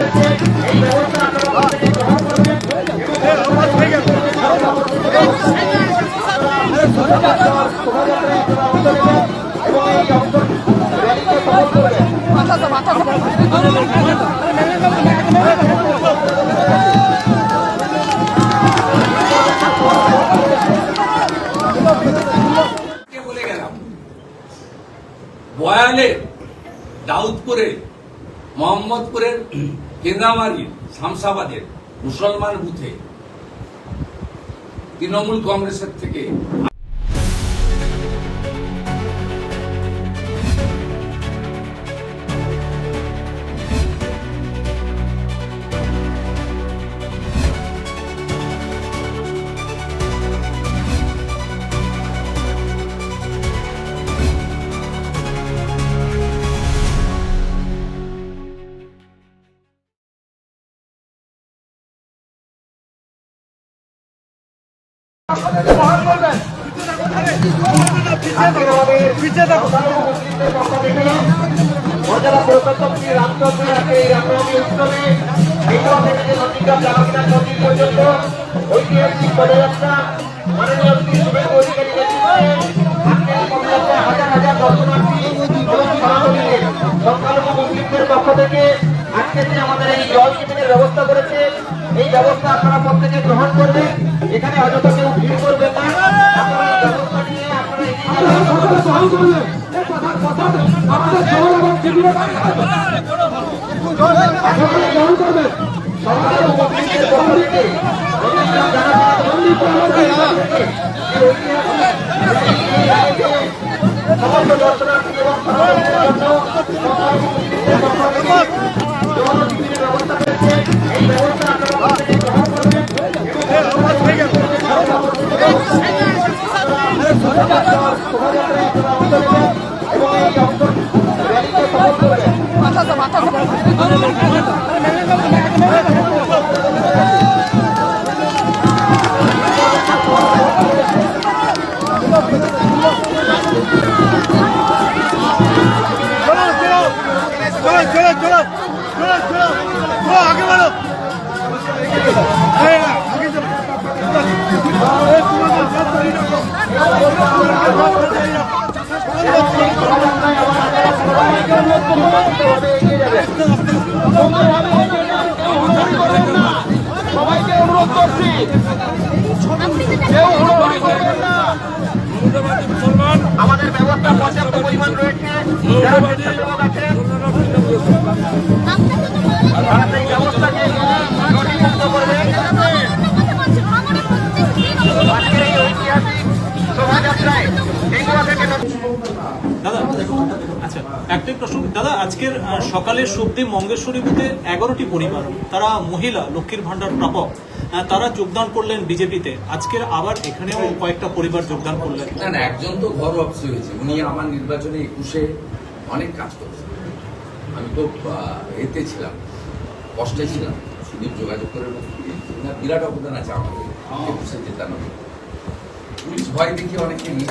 করেছে এই ব্যবস্থা আপনারা গ্রহণ করবেন এবং এই র্যালিকে সফল করবেন। বলে গেলাম বয়ালের, দাউদপুরের, মোহাম্মদপুরের, কেন্দ্রামারির, শামসাবাদের মুসলমান বুথে তৃণমূল কংগ্রেসের থেকে মর্যাদা পুরুষোত্তমী রামচন্দ্রের এই রামনবমী উৎসবে পর্যন্ত ঐতিহাসিক পদযাত্রা মাননীয় শুভেন্দু অধিকারী নেতৃত্বে হাজার হাজার দর্শনার্থী এবং সনাতনীদের সংখ্যালঘু মুসলিমদের পক্ষ থেকে আজকে যে আমাদের এই জল টিফিনের ব্যবস্থা করেছে এই ব্যবস্থা আপনারা প্রত্যেকে গ্রহণ করবেন। এখানে অযথা কেউ ভিড় করবেন না। আপনারা এই ব্যবস্থা নিয়ে সমস্ত দর্শনার্থী এবং ব্যবস্থা করেছে এই ব্যবস্থা আপনারা গ্রহণ করবেন। এবং এই র্যালিকে সফল করবেন। आगे बढ़ो সবাইকে অনুরোধ করছি আমাদের ব্যবস্থা পর্যাপ্ত পরিমাণ রয়েছে। যারা স্বেচ্ছাসেবক আছেন তারা সেই ব্যবস্থাকে নথিভুক্ত করবেন। আজকের এই ঐতিহাসিক শোভাযাত্রায় এইগুলো থেকে দাদা আচ্ছা একটাই প্রশ্ন দাদা, আজকের সকালে সুবদীপ মঙ্গেশ্বরী বুথে 11টি পরিবার, তারা মহিলা লক্ষ্মীর ভান্ডার প্রাপক, তারা যোগদান করলেন বিজেপিতে। আজকের আবার এখানেও কয়েকটা পরিবার যোগদান করলেন। না, একজন তো ঘর অফিস হয়েছে, উনি আমার নির্বাচনে 21-এ অনেক কাজ করেছেন। আমি তো এতে ছিলাম, কষ্টে ছিলাম, সুদীপ যোগাযোগ করে বিরাট অবদান আছে আমাদের 21-এ জেতানো। পুলিশ ভয় দেখিয়ে অনেককে নিয়ে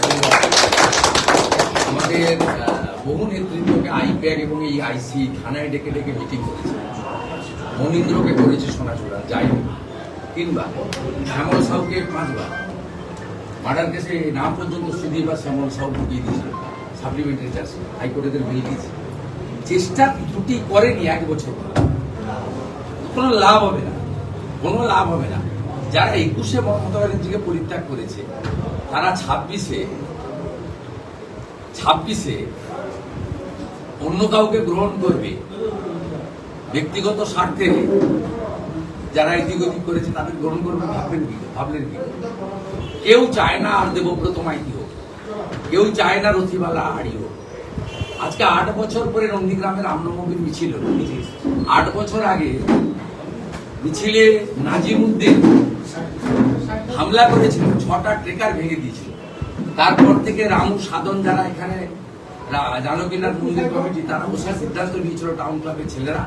আমাদের বহু নেতৃত্বকে আইপ্যাক এবং এই আইসি থানায় ডেকে ডেকে মিটিং করেছে। মনীন্দ্রকে করেছে সোনাচূড়া যায়নি, 3 বার। শ্যামল সাউকে 5 বার। মার্ডার কেসে নাম পর্যন্ত সুদীপ বা শ্যামল সাউ ঢুকিয়ে দিয়েছিল সাপ্লিমেন্টারি চার্জে, হাইকোর্টের বিল দিয়েছে। চেষ্টা ত্রুটি করেনি 1 বছর, কোনো লাভ হবে না, কোনো লাভ হবে না। যারা 21-এ মমতা ব্যানার্জিকে পরিত্যাগ করেছে তারা 26-এ অন্য কাউকে গ্রহণ করবে ব্যক্তিগত স্বার্থে। যারা এদিক ওদিক করেছে তাদের গ্রহণ করবে ভাবলেন কি? কেউ চায় না আর দেবব্রত মাইতি হোক, কেউ চায় না রথিবালা আড়ি হোক। আজকে 8 বছর পরে নন্দীগ্রামের রামনবমীর মিছিল হল। 8 বছর আগে মিছিলে নাজিমউদ্দিন হামলা করেছিল, 6টা ট্রেকার ভেঙে দিয়েছিল। তারপর থেকে রামু সাধন যারা এখানে জানকীনাথ মন্দির কমিটি, তারা বসে সিদ্ধান্ত নিয়েছিল টাউন ক্লাবের ছেলেরা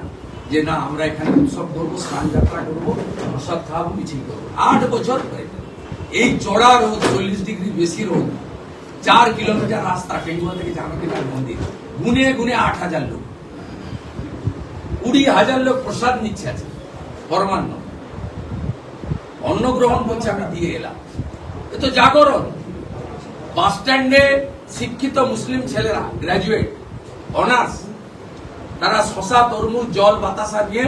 যে না আমরা এখানে উৎসব করবো, স্নান যাত্রা করবো, প্রসাদ খাওয়াবো, মিছিল করবো। 8 বছর পরে এই চড়া রোদ, 40 ডিগ্রি বেশি রোদ, 4 কিলোমিটার রাস্তা টেঙ্গুয়া থেকে জানকীনাথ মন্দির, গুনে গুনে 8,000 লোক। 20,000 লোক প্রসাদ নিচ্ছে আছে পরমান্ন, অন্ন গ্রহণ করছে, আমি দিয়ে এলাম। এ তো জাগরণ। বাস স্ট্যান্ডে শিক্ষিত মুসলিম ছেলেরা, গ্রাজুয়েট, অনার্স, তারা শশা, তরমুজ, জল, বাতাসা নিয়ে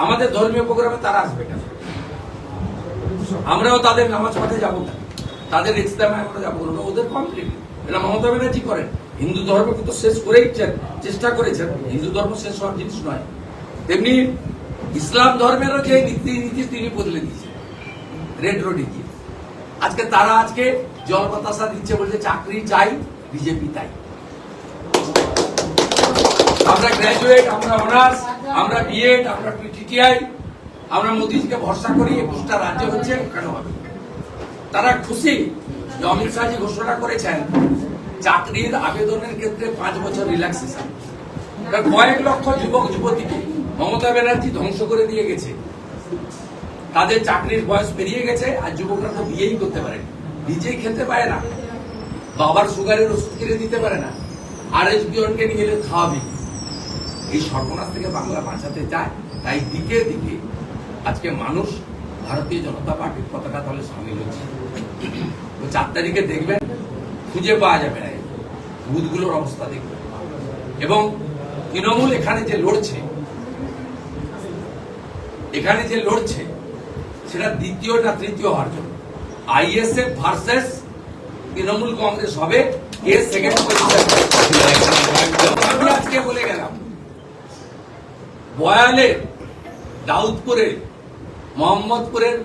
আমাদের ধর্মীয় প্রোগ্রামে তারা আসবে কেন? আমরাও তাদের নামাজ পড়তে যাবো না, তাদের ইজতেমায় আমরা যাবো না, ওদের কমপ্লিট। এটা মমতা ব্যানার্জি করেন। হিন্দু ধর্মকে তো শেষ করেই চেষ্টা করেছেন, হিন্দু ধর্ম শেষ হওয়ার জিনিস নয়। তেমনি ইসলাম ধর্মেরও যে নীতি তিনি বদলে দিয়েছেন রেড রোডে গিয়ে। আজকে তারা জল বাতাসা দিচ্ছে, বলছে চাকরি চাই, বিজেপি তাই। আমরা গ্রাজুয়েট, আমরা অনার্স, আমরা বিএড, আমরা টিটিআই, আমরা মোদীজিকে ভরসা করি। 21টা রাজ্য হচ্ছে, কেন হবে? তারা খুশি যে অমিত শাহজি ঘোষণা করেছেন চাকরির আবেদনের ক্ষেত্রে 5 বছর রিল্যাক্সেশন। কয়েক লক্ষ যুবক যুবতীকে মমতা ব্যানার্জি ধ্বংস করে দিয়ে গেছে। তাদের চাকরির বয়স পেরিয়ে গেছে, আর যুবকরা তো বিয়েই করতে পারে, নিজেই খেতে পারে না, বাবার সুগারের ওষুধ কিনে দিতে পারে না, আর জনকে নিয়ে এলে খাওয়াবে। এই সর্বনাশ থেকে বাংলা বাঁচাতে চায়, তাই দিকে দিকে আজকে মানুষ ভারতীয় জনতা পার্টির পতাকা তলে সামিল হচ্ছে। 4 তারিখে দেখবেন, খুঁজে পাওয়া যাবে না, বুথগুলোর অবস্থা দেখবেন। এবং তৃণমূল এখানে যে লড়ছে সেটা দ্বিতীয় না তৃতীয় হওয়ার জন্য। আইএসএফ ভার্সেস তৃণমূল কংগ্রেস হবে, এর সেকেন্ড পজিশন। আমি আজকে বলে গেলাম, বয়ালের, দাউদপুরের, মোহাম্মদপুরের,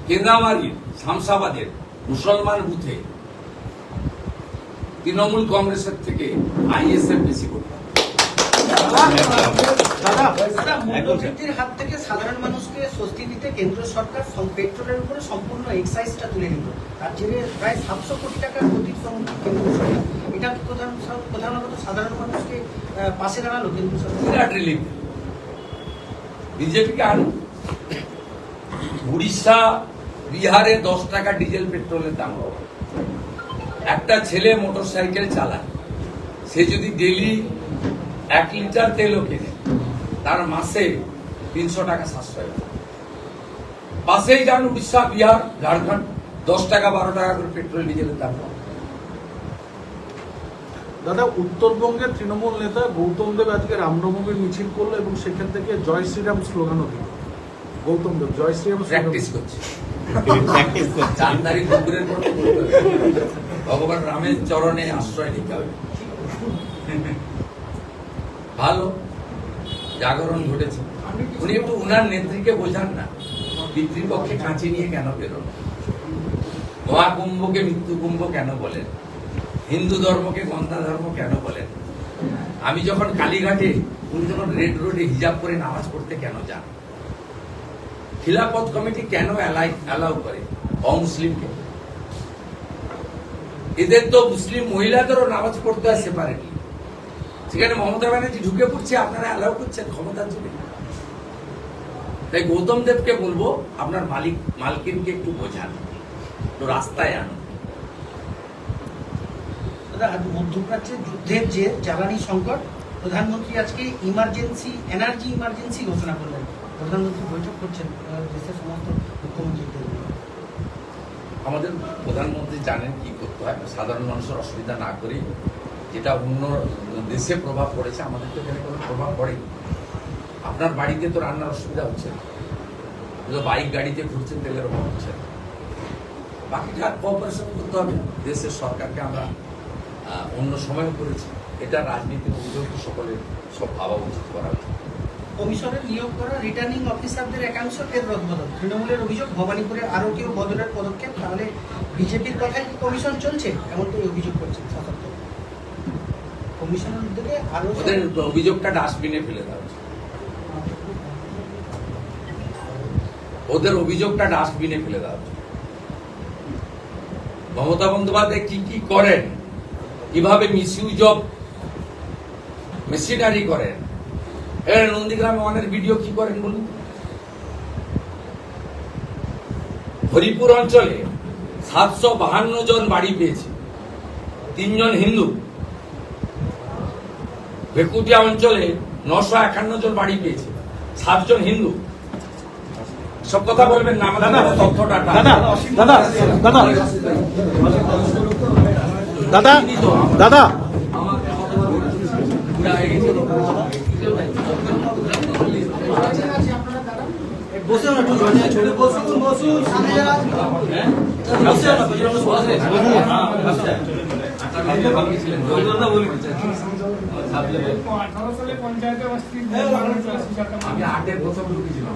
কেন্দ্রামারির, শামসাবাদের মুসলমান বুথে তৃণমূল কংগ্রেসের থেকে আইএসএফ বেশি করবে। মূল্যবৃদ্ধির হাত থেকে সাধারণ মানুষকে স্বস্তি দিতে কেন্দ্র সরকার পেট্রোলের উপরে সম্পূর্ণ এক্সাইজটা তুলে নিল। তার জেরে প্রায় 700 কোটি টাকার ক্ষতির সম্মুখীন কেন্দ্র সরকার। এটা কি প্রধানত সাধারণ মানুষকে পাশে দাঁড়ালো কেন্দ্র সরকার? বিরাট রিলিফ। বিজেপিকে আনুন। উড়িষ্যা, বিহারে 10 টাকা ডিজেল পেট্রোলের দাম। একটা ছেলে মোটর সাইকেল চালায়, সে যদি ডেইলি 1 লিটার তেলও কেনে, তার মাসে 300 টাকা সাশ্রয়। পাশেই যান উড়িষ্যা, বিহার, ঝাড়খণ্ড, 10 টাকা 12 টাকা করে পেট্রোল ডিজেলের দাম। দাদা, উত্তরবঙ্গের তৃণমূল নেতা গৌতম দেব আজকে রামনবমীর মিছিল করলো এবং সেখান থেকে জয় শ্রীরাম স্লোগানও দিল। গৌতম দেব জয় শ্রীরাম প্র্যাকটিস করছে। 4 তারিখ দুপুরের পর ভগবান রামের চরণে আশ্রয় নিতে হবে। ভালো জাগরণ ঘটেছে। উনি একটু উনার নেত্রীকে বোঝান না, পিতৃপক্ষে কাঁচি নিয়ে কেন বেরোন, মহাকুম্ভকে মৃত্যু কুম্ভ কেন বলেন, হিন্দু ধর্মকে গন্ধা ধর্ম কেন বলেন। আমি যখন কালীঘাটে, উনি যখন রেড রোডে হিজাব করে নামাজ পড়তে কেন যান, খিলাফত কমিটি কেন অ্যালাউ করে অমুসলিমকে? এদের তো মুসলিম মহিলাদেরও নামাজ পড়তে আসতে পারেনি, সেখানে মমতা ব্যানার্জি ঢুকে পড়ছে, আপনারা অ্যালাউ করছেন ক্ষমতার জন্য। তাই গৌতম দেবকে বলবো, আপনার মালকিনকে একটু বোঝান, একটু রাস্তায় আনুন। দাদা, আজ মধ্যপ্রাচ্যের যুদ্ধের যে জ্বালানি সংকট, প্রধানমন্ত্রী আজকে এনার্জি ইমার্জেন্সি ঘোষণা করলেন। প্রধানমন্ত্রী বৈঠক করছেন দেশের সমস্ত মুখ্যমন্ত্রীদের। আমাদের প্রধানমন্ত্রী জানেন কি করতে হয়, সাধারণ মানুষের অসুবিধা না করে। যেটা অন্য দেশে প্রভাব পড়েছে, আমাদের তো এখানে কোনো প্রভাব পড়েনি। আপনার বাড়িতে তো রান্নার অসুবিধা হচ্ছে, বাইক গাড়িতে ঘুরছেন, তেলের অভাব হচ্ছে। বাকিটা কোঅপারেশন করতে হবে। দেশের সরকারকে আমরা অন্য সময় করেছি, এটা রাজনীতির অভিযোগ সকলের সব ভাবা উচিত করা উচিত। কমিশনের নিয়োগ করা রিটার্নিং অফিসারদের একাংশ ফের রদবদল। তৃণমূলের অভিযোগ ভবানীপুরে আরও কেউ বদলের পদক্ষেপ। তাহলে বিজেপির কথায় কি কমিশন চলছে, এমনটাই অভিযোগ করছেন শাসক দল। কমিশনের উদ্যোগে আরো ওদের অভিযোগটা ডাস্টবিনে ফেলে দেওয়া উচিত। ওদের অভিযোগটা ডাস্টবিনে ফেলে দেওয়া উচিত। মমতা বন্দ্যোপাধ্যায় কি কি করেন, কিভাবে মিসইউজ অফ মেশিনারি করেন, নন্দীগ্রামে অনেক ভিডিও কি করেন বলুন। হরিপুর অঞ্চলে 752 জন বাড়ি পেয়েছে, 3 জন হিন্দু। ভেকুটিয়া অঞ্চলে 951 জন বাড়ি পেয়েছে, 7 জন হিন্দু। সব কথা বলবেন না, আমাদের কাছে তথ্যটা দাদা দাদা দাদা দাদা দাদা বসুন একটু ছোট বসুন আমি 8-এর প্রথম ঢুকেছিলাম।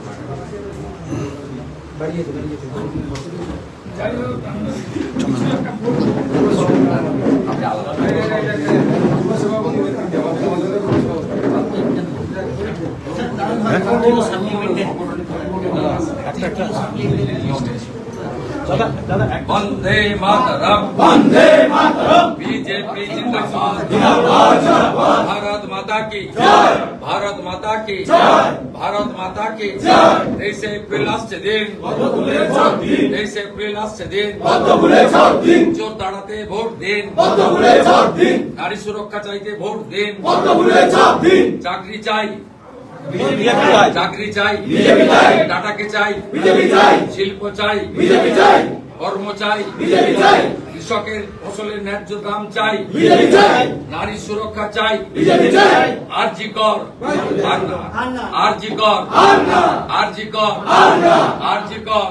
বন্দে মাতরম, বন্দে মাতরম, বিজেপি জিন্দাবাদ, জিন্দাবাদ জিন্দাবাদ, ভারত মাতা কি জয়, ভারত মাতা কি জয়, ভারত মাতা কি জয়। 23 এপ্রিল আসছে দিন, পদ্মফুলের ঝড় দিন, 23 এপ্রিল আসছে দিন, পদ্মফুলের ঝড় দিন। চোর তাড়াতে ভোট দিন, পদ্মফুলের ঝড় দিন। নারী সুরক্ষা চাইতে ভোট দিন, পদ্মফুলের ঝড় দিন। চাকরি চাই, বিজেপি চাই, চাকরি চাই, বিজেপি চাই। টাটাকে চাই, বিজেপি চাই। শিল্প চাই, বিজেপি চাই। কর্ম চাই, বিজেপি চাই। কৃষকের ফসলের ন্যায্য দাম চাই, বিজেপি চাই। নারী সুরক্ষা চাই, বিজেপি চাই। আরজি কর, আরজি কর, আরজি কর, আরজি কর।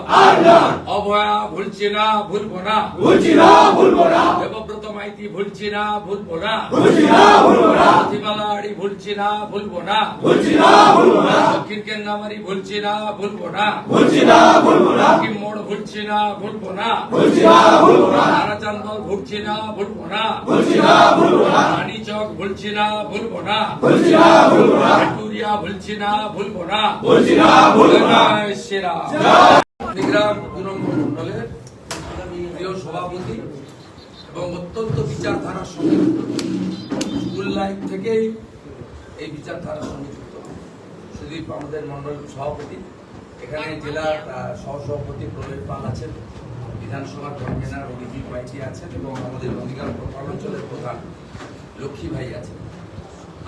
অভয়া ভুলছি না, ভুলবো না, ভুলছি না, ভুলবো না। দেবব্রত মাইতি ভুলছি না, ভুলবো না, ভুলছি না, ভুলবো না। প্রতিমালা আড়ি ভুলছি না, ভুলবো না, ভুলছি না, ভুলবো না। দক্ষিণ কেন্দ্রামারি ভুলছি না, ভুলবো না, ভুলছি না, ভুলবো না। দক্ষিণ মোড় ভুলছি না, ভুলবো না, ভুলছি না, ভুলবো না। তারাচান্দল ভুলছি না, ভুলবো না, ভুলছি না, ভুলবো না। রানী চক ভুলছি না, ভুলবো না, ভুলছি না, ভুলবো না। ভিক্টোরিয়া ভুলছি না, ভুলবো না, ভুলছি না, ভুলবো না। জয় শ্রীরাম। নন্দীগ্রাম তৃণমূল মণ্ডলের প্রিয় সভাপতি এবং অত্যন্ত বিচারধারার সঙ্গে স্কুল লাইফ থেকেই এই বিচারধারার সঙ্গে যুক্ত সুদীপ আমাদের মণ্ডল সভাপতি, এখানে জেলার সহসভাপতি প্রবীর পাল আছেন, বিধানসভার কনভেনার অভিজিৎ মাইতি আছেন এবং আমাদের নন্দীগ্রাম অঞ্চলের প্রধান লক্ষ্মী ভাই আছেন।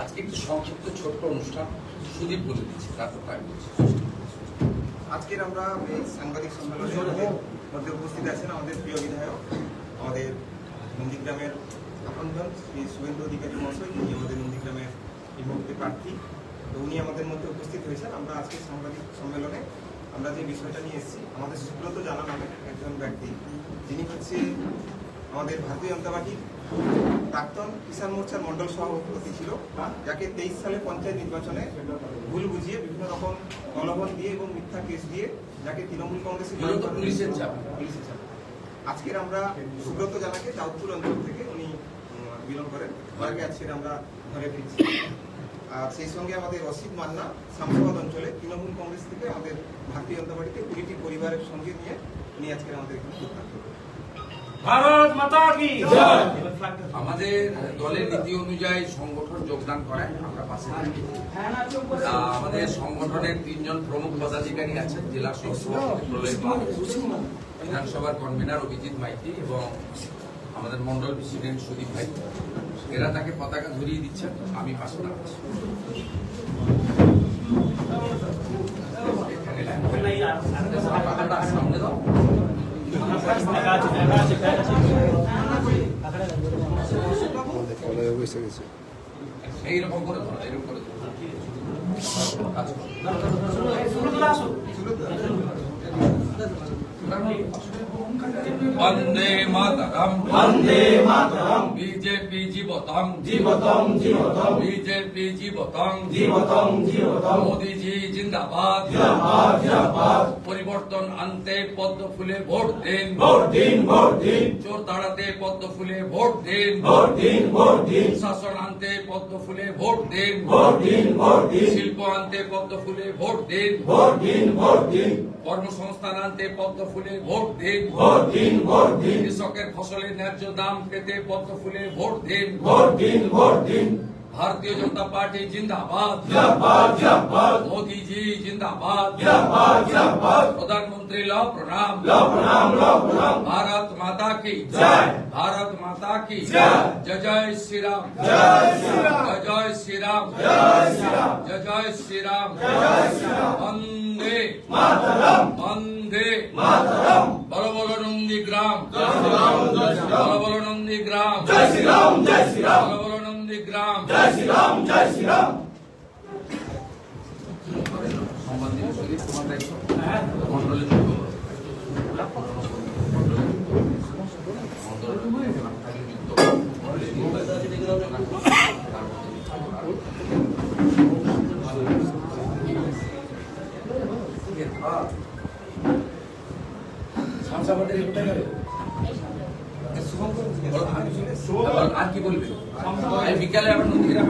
আজকে একটি সংক্ষিপ্ত ছোট্ট অনুষ্ঠান সুদীপ বলে দিচ্ছি, তারপর আমি বলছি। আজকের আমরা এই সাংবাদিক সম্মেলনের মধ্যে উপস্থিত আছেন আমাদের প্রিয় বিধায়ক, আমাদের নন্দীগ্রামের আপনজন শ্রী শুভেন্দু অধিকারী মহাশয়, যিনি আমাদের নন্দীগ্রামের এই মুহূর্তে প্রার্থী। তো উনি আমাদের মধ্যে উপস্থিত হয়েছেন। আমরা আজকে সাংবাদিক সম্মেলনে আমরা যে বিষয়টা নিয়ে এসেছি, আমাদের সুব্রত জানা নামে একজন ব্যক্তি, যিনি হচ্ছে আমাদের ভারতীয় জনতা পার্টির প্রাক্তন কিষাণ মোর্চার মণ্ডল সভাপতি ছিল, যাকে 23 সালে পঞ্চায়েত নির্বাচনে ভুল বুঝিয়ে বিভিন্ন রকম প্রলোভন দিয়ে এবং মিথ্যা কেস দিয়ে যাকে তৃণমূল কংগ্রেসে পুলিশের চাপ। আজকের আমরা সুব্রত জানাকে চাঁদপুর অঞ্চল থেকে উনি বিলং করেন, তাকে আজকের আমরা ধরে ফিরছি। আর সেই সঙ্গে আমাদের অসিত মান্না শামসাবাদ অঞ্চলে তৃণমূল কংগ্রেস থেকে আমাদের ভারতীয় জনতা পার্টিতে 20টি পরিবারের সঙ্গে নিয়ে উনি আজকের আমাদের এখানে যোগদান করবেন। ভারত মাতা কি জয়। আমাদের দলের নীতি অনুযায়ী সংগঠন যোগদান করায় আমরা পাশে থাকি। আমাদের সংগঠনের 3 জন প্রমুখ পদাধিকারী আছেন, জেলা সভাপতি প্রলয় পাল, বিধানসভার কনভেনার অভিজিৎ মাইতি এবং আমাদের মন্ডল প্রেসিডেন্ট সুদীপ ভাই। এরা তাকে পতাকা ধরিয়ে দিচ্ছেন, আমি পাশে দাঁড়াচ্ছি। সামনে দাও। এইরকম করে ধরো, এরকম করে ধরো। বন্দে মাতরম, বন্দে মাতরম, বিজেপি জীবতম, জীবতম, জীবতম, বিজেপি জীবতম, জীবতম, জীবতম। মোদীজি জিন্দাবাদ, জিন্দাবাদ, জিন্দাবাদ। পরিবর্তন আনতে পদ্ম ফুলে ভোট দিন, ভোট দিন, ভোট দিন। চোর তাড়াতে পদ্ম ফুলে ভোট দিন, ভোট দিন, ভোট দিন। শাসন আনতে পদ্ম ফুলে ভোট দিন, ভোট দিন, ভোট দিন। শিল্প আনতে পদ্ম ফুলে ভোট দিন, ভোট দিন, ভোট দিন। কর্মসংস্থান আনতে পদ্ম ফুলে ভোট দিন, ভোট দিন, ভোট দিন। কৃষকের ফসলের ন্যায্য দাম পেতে পদ্ম ফুলে ভোট দিন, ভোট দিন, ভোট দিন। भारतीय जनता पार्टी जिंदाबाद, मोदी जी जिंदाबाद, प्रधानमंत्री लो प्रणाम, भारत माता की जय, भारत माता की जय, जय श्री राम, जय श्री राम, जय श्री राम, वंदे वंदे বলো বলো নন্দীগ্রাম, বলো বলো নন্দীগ্রাম, বলো বলো নন্দীগ্রাম। সম্মানিত শরীফ, তোমার দায়িত্ব মন্ডলের আর কি বলবে? বিকালে আবার নন্দীগ্রাম